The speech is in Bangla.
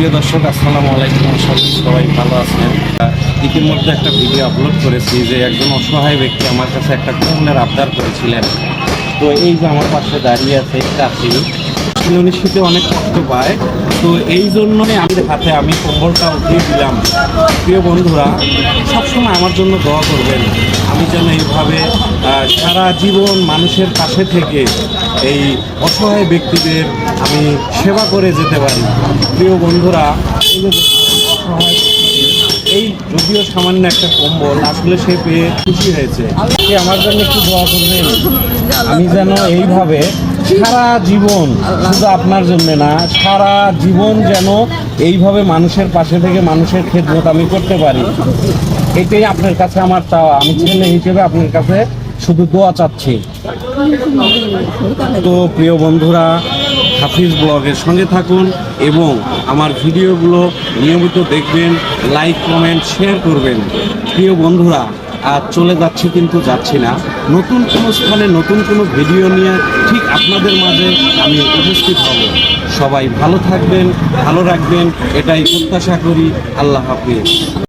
প্রিয় দর্শক, আসসালামু আলাইকুম। আশা করি সবাই ভালো আছেন। ইতিমধ্যে একটা ভিডিও আপলোড করেছি যে একজন অসহায় ব্যক্তি আমার কাছে একটা কম্বলের আবদার করেছিলেন। তো এই যে আমার পাশে দাঁড়িয়ে আছে চাচি, উনি শীতে অনেক কষ্ট পায়, তো এই জন্যই হাতে আমি কম্বলটা উঠিয়ে দিলাম। প্রিয় বন্ধুরা, সবসময় আমার জন্য দোয়া করবেন, আমি যেন এইভাবে সারা জীবন মানুষের পাশে থেকে এই অসহায় ব্যক্তিদের আমি সেবা করে যেতে পারি। প্রিয় বন্ধুরা, এই যে অসহায় এই যদিও সামান্য একটা কম্বল, আসলে সে পেয়ে খুশি হয়েছে। আমার জন্য একটু দোয়া করবেন, আমি যেন এইভাবে সারা জীবন, শুধু আপনার জন্য না, সারা জীবন যেন এইভাবে মানুষের পাশে থেকে মানুষের খেদমত আমি করতে পারি। এটাই আপনার কাছে আমার চাওয়া। আমি ছেলে হিসেবে আপনার কাছে শুধু দোয়া চাচ্ছি। তো প্রিয় বন্ধুরা, হাফিজ ব্লগের সঙ্গে থাকুন এবং আমার ভিডিওগুলো নিয়মিত দেখবেন, লাইক কমেন্ট শেয়ার করবেন। প্রিয় বন্ধুরা, আজ চলে যাচ্ছি কিন্তু যাচ্ছি না, নতুন কোনো স্থানে নতুন কোনো ভিডিও নিয়ে ঠিক আপনাদের মাঝে আমি উপস্থিত হব। সবাই ভালো থাকবেন, ভালো রাখবেন, এটাই প্রত্যাশা করি। আল্লাহ হাফিজ।